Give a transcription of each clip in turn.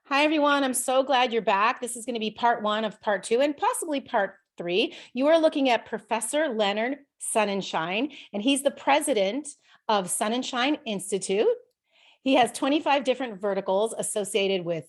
Hi, everyone. I'm so glad you're back. This is going to be part one of part two and possibly part three. You are looking at Professor Leonard Sonnenschein, and he's the president of Sonnenschein Institute. He has 25 different verticals associated with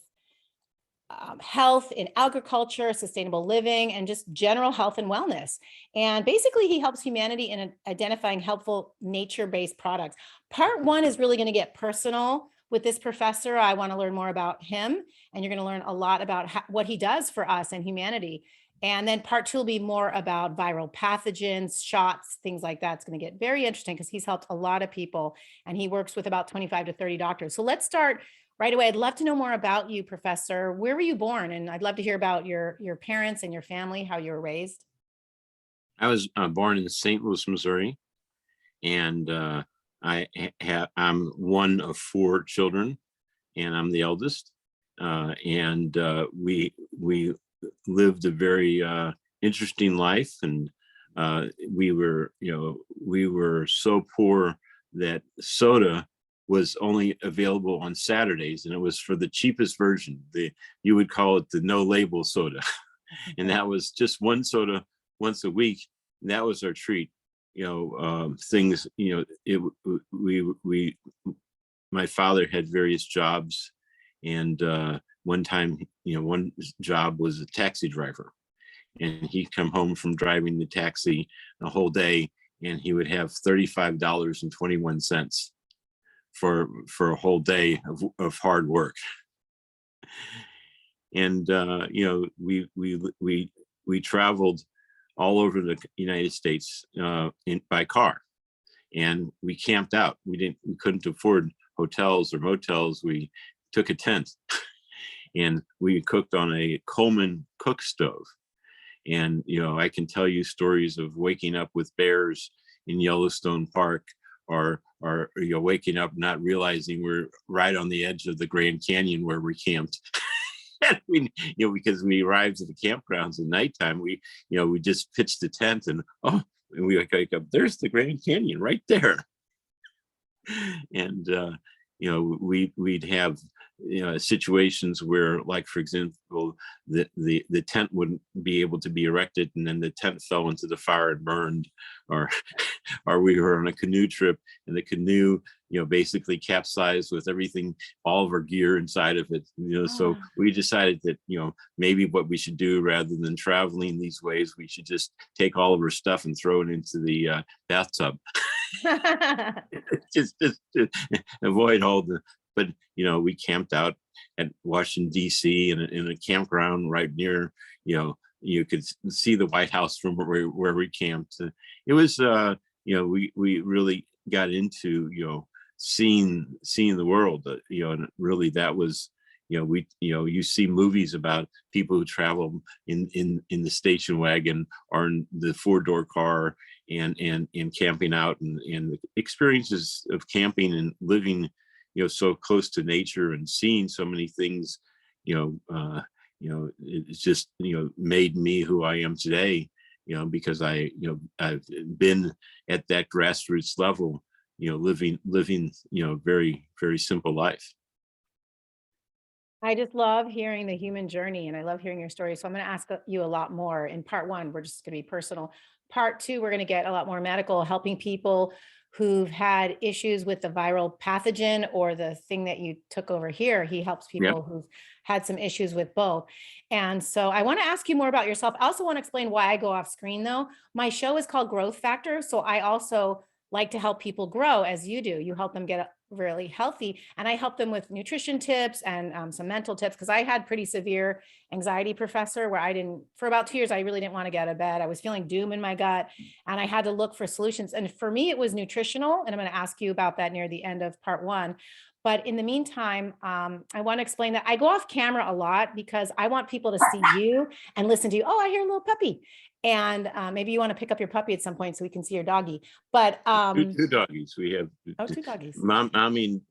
health in agriculture, sustainable living, and just general health and wellness. And basically, he helps humanity in identifying helpful nature-based products. Part one is really going to get personal with this professor. I want to learn more about him, and you're going to learn a lot about what he does for us and humanity. And then part two will be more about viral pathogens, shots, things like that. It's going to get very interesting because he's helped a lot of people, and he works with about 25 to 30 doctors. So let's start right away. I'd love to know more about you, Professor. Where were you born? And I'd love to hear about your parents and your family, how you were raised. I was born in St. Louis, Missouri, and I'm one of four children, and I'm the eldest. We lived a very interesting life, and we were so poor that soda was only available on Saturdays, and it was for the cheapest version. You would call it the no label soda, and that was just one soda once a week. And that was our treat. Things. My father had various jobs, and one time, one job was a taxi driver, and he'd come home from driving the taxi a whole day, and he would have $35.21 for a whole day of hard work. And we traveled all over the United States by car, and we camped out. We couldn't afford hotels or motels. We took a tent, and we cooked on a Coleman cook stove. And I can tell you stories of waking up with bears in Yellowstone Park, or waking up not realizing we're right on the edge of the Grand Canyon where we camped. Because we arrived at the campgrounds at nighttime, we just pitched the tent, and we wake up, there's the Grand Canyon right there. And we'd have situations where, like, for example, the tent wouldn't be able to be erected, and then the tent fell into the fire and burned, or we were on a canoe trip, and the canoe basically capsized with everything, all of our gear inside of it. So we decided that maybe what we should do, rather than traveling these ways, we should just take all of our stuff and throw it into the bathtub. just to avoid all the. But we camped out at Washington, D.C. in a campground right near, you could see the White House from where we camped. It was we really got into seeing the world, and really that was you see movies about people who travel in the station wagon or in the four-door car, and camping out, and the experiences of camping and living so close to nature and seeing so many things. It's just made me who I am today, because I've been at that grassroots level, living very, very simple life. I just love hearing the human journey, and I love hearing your story. So I'm going to ask you a lot more. In part one, we're just going to be personal. Part two, we're going to get a lot more medical, helping people who've had issues with the viral pathogen or the thing that you took over here. He helps people who've had some issues with both. And so I want to ask you more about yourself. I also want to explain why I go off screen, though. My show is called Growth Factor. So I also like to help people grow as you do. You help them get really healthy, and I help them with nutrition tips and some mental tips, because I had pretty severe anxiety, Professor, where for about 2 years, I really didn't want to get out of bed. I was feeling doom in my gut, and I had to look for solutions. And for me, it was nutritional. And I'm going to ask you about that near the end of part one. But in the meantime, I want to explain that I go off camera a lot because I want people to see you and listen to you. Oh, I hear a little puppy. And maybe you want to pick up your puppy at some point so we can see your doggy. But two doggies. We have two doggies. Mommy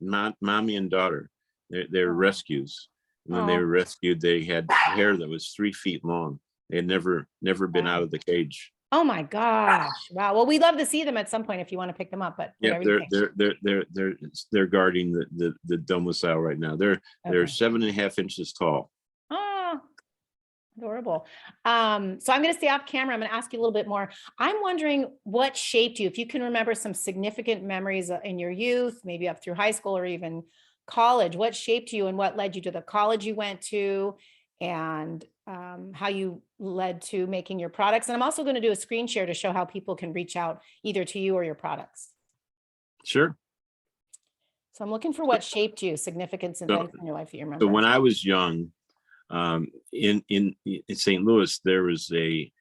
and daughter. They're rescues. When they were rescued, they had hair that was 3 feet long. They had never been out of the cage. Oh my gosh. Wow. Well, we'd love to see them at some point if you want to pick them up, but Yeah, whatever you think. they're guarding the domicile right now. They're Okay. 7.5 inches tall. Oh, adorable. So I'm going to stay off camera. I'm going to ask you a little bit more. I'm wondering what shaped you, if you can remember some significant memories in your youth, maybe up through high school or even college, what shaped you and what led you to the college you went to, and how you led to making your products. And I'm also going to do a screen share to show how people can reach out either to you or your products. Sure. So I'm looking for what shaped you, significant So, events in your life that you so remember. when I was young, in St. Louis, there was a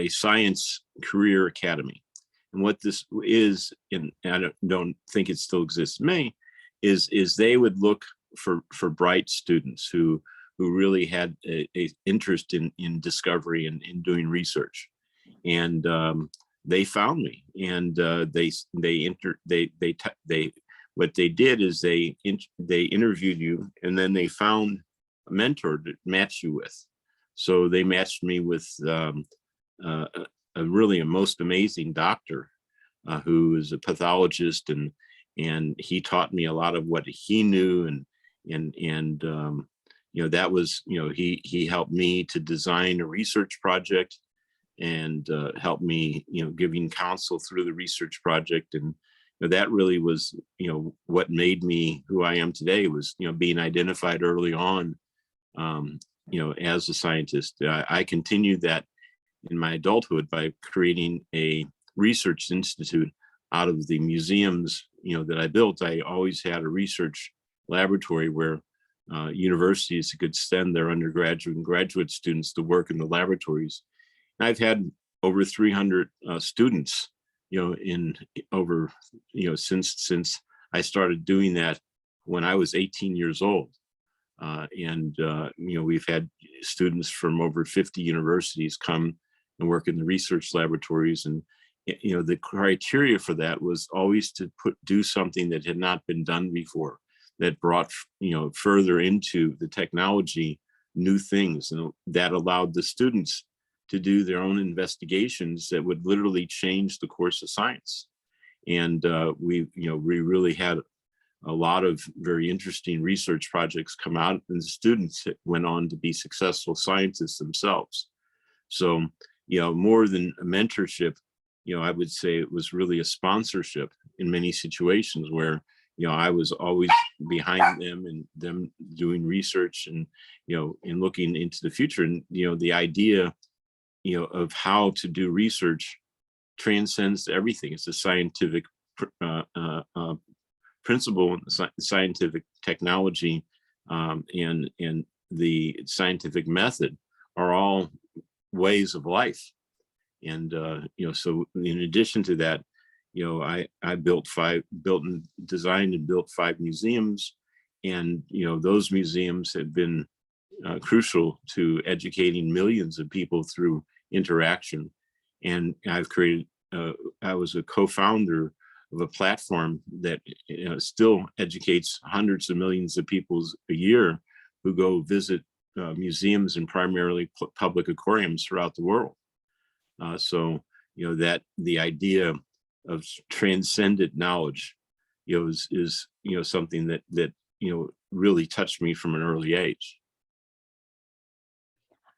science career academy, and what this is, and I don't think it still exists, may is they would look for bright students who really had a interest in discovery and in doing research, and they found me, and they what they did is they interviewed you, and then they found a mentor to match you with. So they matched me with a really a most amazing doctor who is a pathologist, and he taught me a lot of what he knew, and that was, he helped me to design a research project, and helped me, giving counsel through the research project. And that really was, what made me who I am today, was, being identified early on, as a scientist. I continued that in my adulthood by creating a research institute out of the museums, that I built. I always had a research laboratory where universities could send their undergraduate and graduate students to work in the laboratories. And I've had over 300 students, in over, since I started doing that when I was 18 years old. We've had students from over 50 universities come and work in the research laboratories. And, the criteria for that was always to do something that had not been done before, that brought, further into the technology, new things, and that allowed the students to do their own investigations that would literally change the course of science. And we really had a lot of very interesting research projects come out, and the students went on to be successful scientists themselves. So, more than a mentorship, I would say it was really a sponsorship in many situations where, I was always behind them and them doing research, and, and looking into the future. And, the idea, of how to do research transcends everything. It's a scientific principle, scientific technology, and the scientific method are all ways of life. And so in addition to that, I built and designed and built 5 museums, and those museums have been crucial to educating millions of people through interaction. And I've created, I was a co-founder of a platform that still educates hundreds of millions of people a year who go visit museums and primarily public aquariums throughout the world. So that the idea of transcendent knowledge, is something that really touched me from an early age.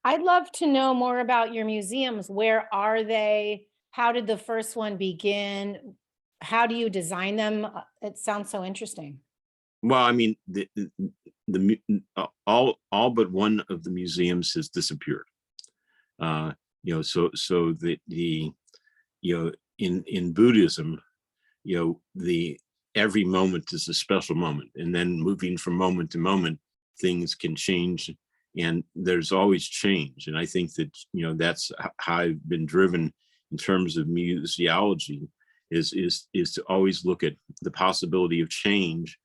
I'd love to know more about your museums. Where are they? How did the first one begin? How do you design them? It sounds so interesting. Well, I mean, all but one of the museums has disappeared. So in Buddhism, the every moment is a special moment, and then moving from moment to moment, things can change, and there's always change. And I think that that's how I've been driven in terms of museology, is to always look at the possibility of change,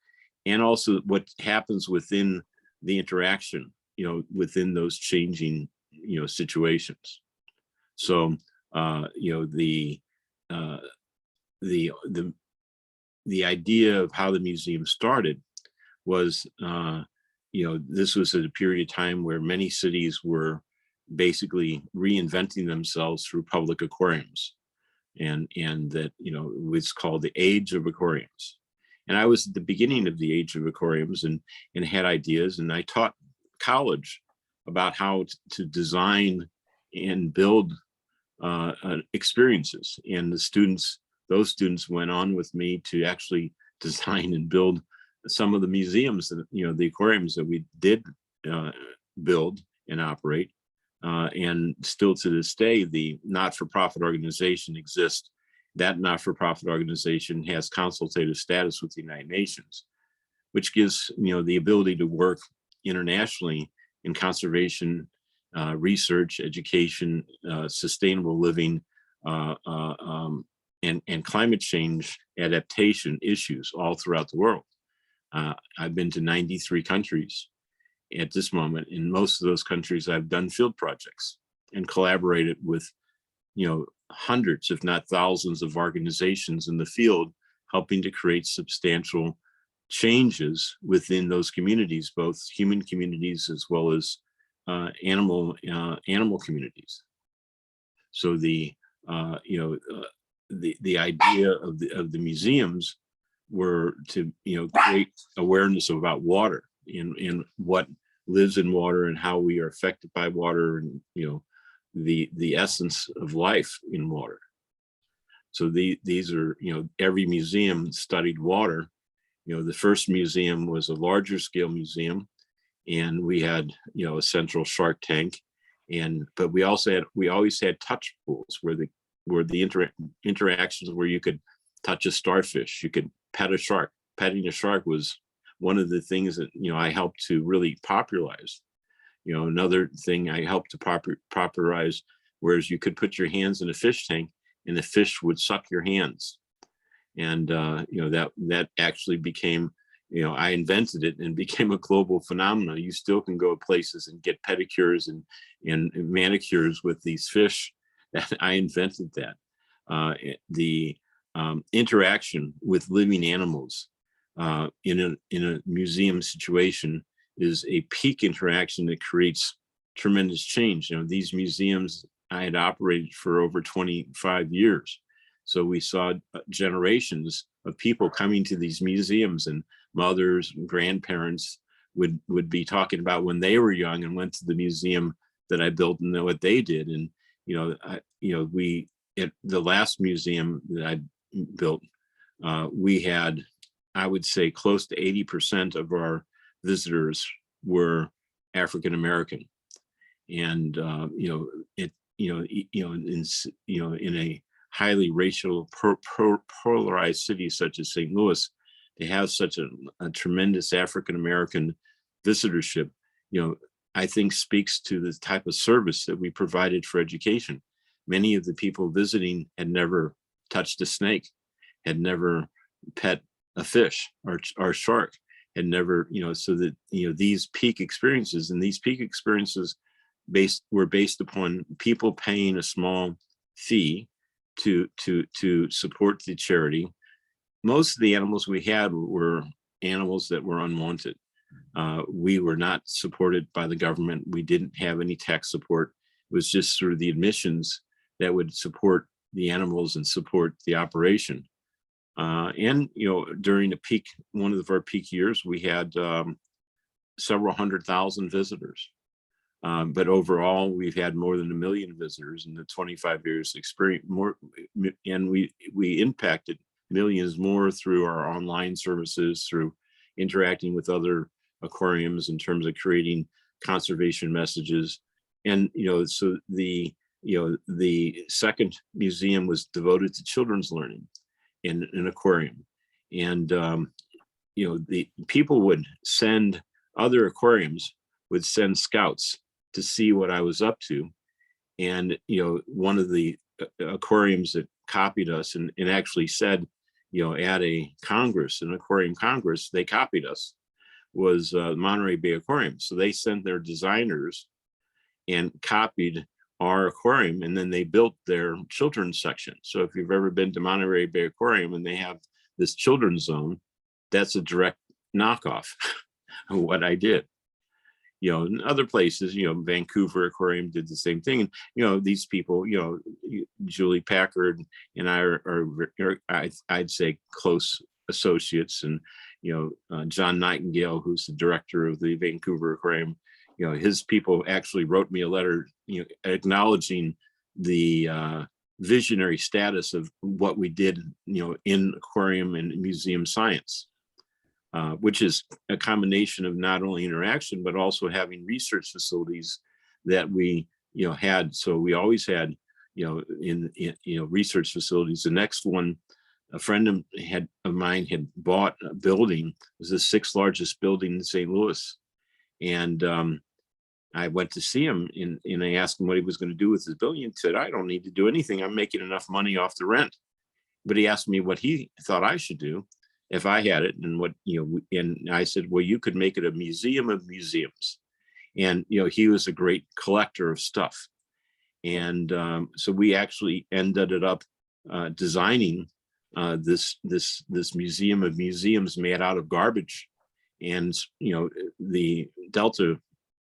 and also what happens within the interaction, within those changing situations. So the idea of how the museum started was, this was at a period of time where many cities were, basically reinventing themselves through public aquariums. And that, it's called the age of aquariums. And I was at the beginning of the age of aquariums and had ideas, and I taught college about how to design and build experiences. And those students went on with me to actually design and build some of the museums that, the aquariums that we did build and operate. And still to this day, the not-for-profit organization exists. That not-for-profit organization has consultative status with the United Nations, which gives, the ability to work internationally in conservation, research, education, sustainable living, and climate change adaptation issues all throughout the world. I've been to 93 countries at this moment. In most of those countries, I've done field projects and collaborated with, hundreds, if not thousands of organizations in the field, helping to create substantial changes within those communities, both human communities as well as animal communities. So the idea of the museums were to create awareness about water and what lives in water and how we are affected by water, and the essence of life in water. So these are, every museum studied water. The first museum was a larger scale museum, and we had a central shark tank, but we always had touch pools where the interactions where you could touch a starfish, you could pet a shark. Petting a shark was one of the things that I helped to really popularize. Another thing I helped to popularize, whereas you could put your hands in a fish tank and the fish would suck your hands. And that actually became, I invented it and became a global phenomenon. You still can go places and get pedicures and manicures with these fish. I invented that. The interaction with living animals in a museum situation is a peak interaction that creates tremendous change. These museums I had operated for over 25 years. So we saw generations of people coming to these museums, and mothers and grandparents would be talking about when they were young and went to the museum that I built and what they did. And, we, at the last museum that I built, we had, I would say, close to 80% of our visitors were African American. And, in a highly racial, polarized city such as St. Louis, to have such a tremendous African American visitorship, I think speaks to the type of service that we provided for education. Many of the people visiting had never touched a snake, had never pet a fish or shark, had never, so that, these peak experiences were based upon people paying a small fee to support the charity. Most of the animals we had were animals that were unwanted. We were not supported by the government. We didn't have any tax support. It was just through the admissions that would support the animals and support the operation. And during one of our peak years, we had several 100,000 visitors. But overall, we've had more than 1 million visitors in the 25 years experience. And we impacted millions more through our online services, through interacting with other aquariums in terms of creating conservation messages. And so the second museum was devoted to children's learning in an aquarium. And the people would send, other aquariums would send scouts to see what I was up to. And one of the aquariums that copied us and actually said, at a congress, an aquarium congress, they copied us, was Monterey Bay Aquarium. So they sent their designers and copied our aquarium, and then they built their children's section. So if you've ever been to Monterey Bay Aquarium and they have this children's zone, that's a direct knockoff of what I did. in other places, Vancouver Aquarium did the same thing. And, these people, Julie Packard and I are I'd say close associates. And, John Nightingale, who's the director of the Vancouver Aquarium, his people actually wrote me a letter, acknowledging the visionary status of what we did, in aquarium and museum science. Which is a combination of not only interaction, but also having research facilities that we, had. So we always had, in research facilities. The next one, a friend of mine had bought a building. It was the 6th largest building in St. Louis. And I went to see him and I asked him what he was going to do with his building. He said, I don't need to do anything. I'm making enough money off the rent. But he asked me what he thought I should do if I had it, and what, and I said, well, you could make it a museum of museums. And, he was a great collector of stuff. And so we actually ended up designing this museum of museums made out of garbage. And, the Delta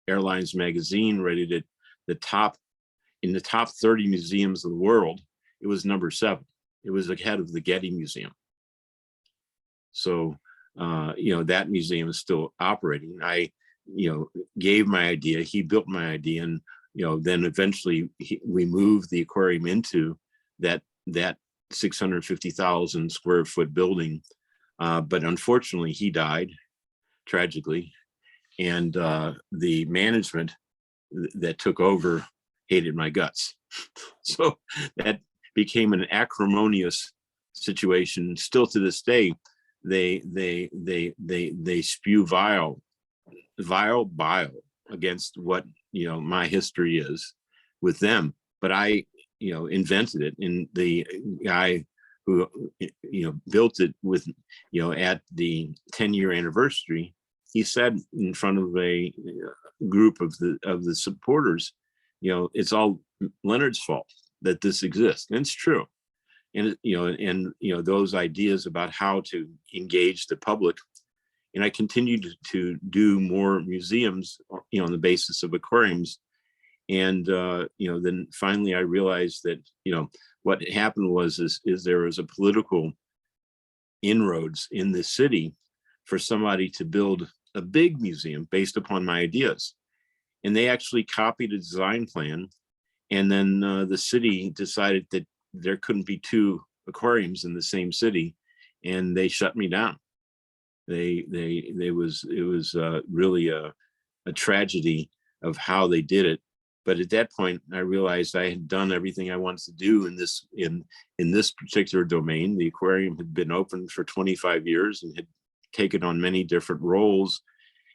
Airlines magazine rated it in the top 30 museums of the world. It was number 7. It was ahead of the Getty Museum. So, that museum is still operating. I, gave my idea, he built my idea, and, then eventually we moved the aquarium into that 650,000 square foot building. But unfortunately, he died tragically. And the management that took over hated my guts. So that became an acrimonious situation. Still to this day, they spew vile bile against what, my history is with them. But I, invented it. And the guy who, built it with, at the 10-year anniversary, he said in front of a group of the supporters, it's all Leonard's fault that this exists. And it's true. And, those ideas about how to engage the public. And I continued to do more museums, on the basis of aquariums. And, then finally I realized that, what happened was there was a political inroads in the city for somebody to build a big museum based upon my ideas. And they actually copied a design plan. And then the city decided that there couldn't be 2 aquariums in the same city, and they shut me down. It was really a tragedy of how they did it. But at that point, I realized I had done everything I wanted to do in this particular domain. The aquarium had been open for 25 years and had taken on many different roles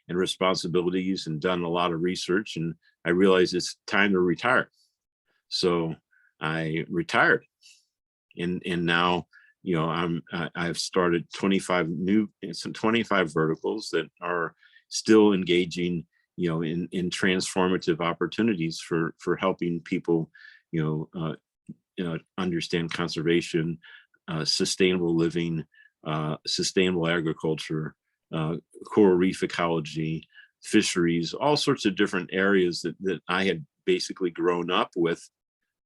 and responsibilities and done a lot of research. And I realized it's time to retire. So I retired. And now, I've started 25 verticals that are still engaging, in transformative opportunities for helping people, understand conservation, sustainable living, sustainable agriculture, coral reef ecology, fisheries, all sorts of different areas that I had basically grown up with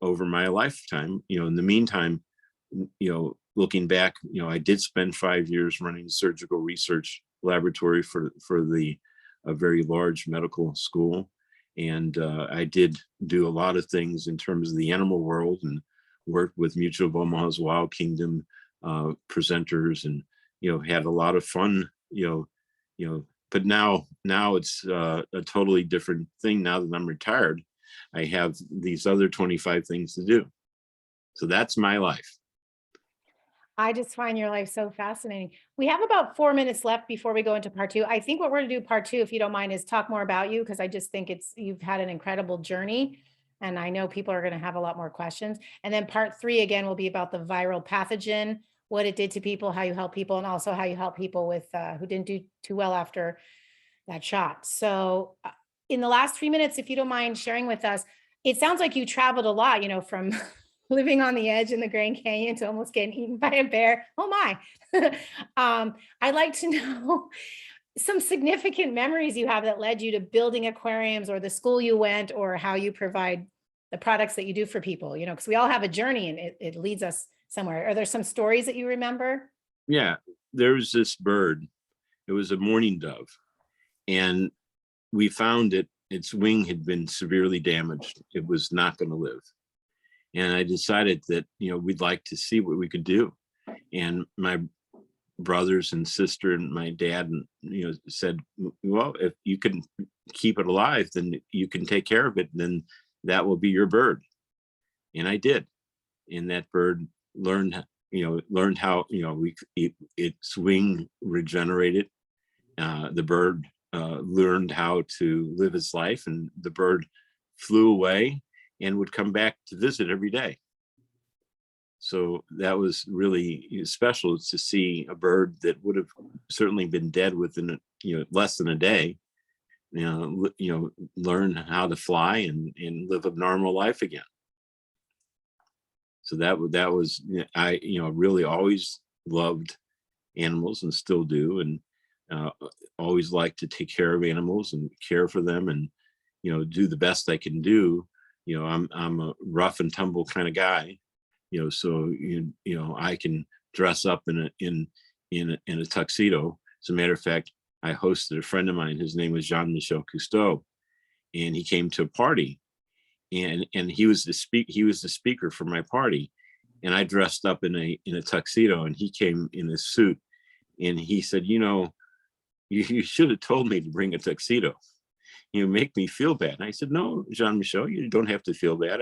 over my lifetime. In the meantime, looking back, I did spend 5 years running a surgical research laboratory for a very large medical school. And I did do a lot of things in terms of the animal world and worked with Mutual of Omaha's Wild Kingdom presenters, and, had a lot of fun, but now it's a totally different thing. Now that I'm retired, I have these other 25 things to do. So that's my life. I just find your life so fascinating. We have about 4 minutes left before we go into part 2. I think what we're going to do part 2, if you don't mind, is talk more about you, because I just think you've had an incredible journey. And I know people are going to have a lot more questions. And then part 3, again, will be about the viral pathogen, what it did to people, how you help people, and also how you help people with who didn't do too well after that shot. So in the last 3 minutes, if you don't mind sharing with us, it sounds like you traveled a lot, from living on the edge in the Grand Canyon to almost getting eaten by a bear. Oh my. I'd like to know, some significant memories you have that led you to building aquariums, or the school you went, or how you provide the products that you do for people, you know, because we all have a journey and it leads us somewhere. Are there some stories that you remember? Yeah, there was this bird. It was a mourning dove, and we found it. Its wing had been severely damaged. It was not going to live. And I decided that, we'd like to see what we could do. And my brothers and sister and my dad, and said, well, if you can keep it alive, then you can take care of it, then that will be your bird. And I did. And that bird learned how, its wing regenerated. The bird learned how to live its life, and the bird flew away and would come back to visit every day. So that was really special to see a bird that would have certainly been dead within less than a day, learn how to fly and live a normal life again. So that was, I really always loved animals and still do, and always like to take care of animals and care for them, and do the best I can do. I'm a rough and tumble kind of guy, so I can dress up in a tuxedo. As a matter of fact, I hosted a friend of mine. His name was Jean-Michel Cousteau, and he came to a party, and he was the speaker for my party, and I dressed up in a tuxedo, and he came in a suit, and he said, you should have told me to bring a tuxedo. You make me feel bad. And I said, no, Jean-Michel, you don't have to feel bad.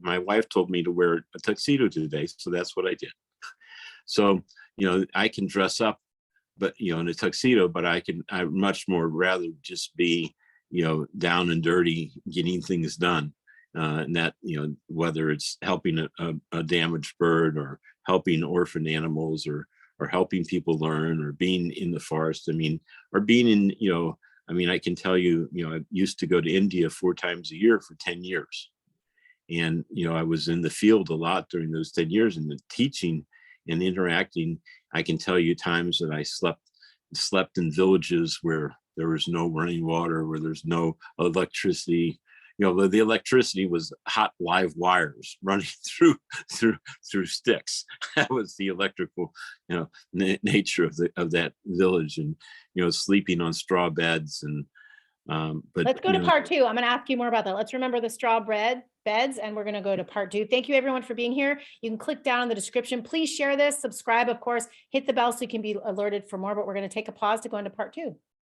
My wife told me to wear a tuxedo today, so that's what I did. So, I can dress up, but, in a tuxedo, but I much more rather just be, down and dirty, getting things done. And that, whether it's helping a damaged bird, or helping orphan animals, or helping people learn, or being in the forest. Or being in, I can tell you, I used to go to India 4 times a year for 10 years. And, I was in the field a lot during those 10 years, and the teaching and interacting. I can tell you times that I slept in villages where there was no running water, where there's no electricity. The electricity was hot live wires running through sticks. That was the electrical, nature of that village, and sleeping on straw beds. And but Let's go to part 2. I'm going to ask you more about that. Let's remember the straw beds, and we're going to go to part 2. Thank you everyone for being here. You can click down in the description. Please share this, subscribe, of course, hit the bell so you can be alerted for more, but we're going to take a pause to go into part 2.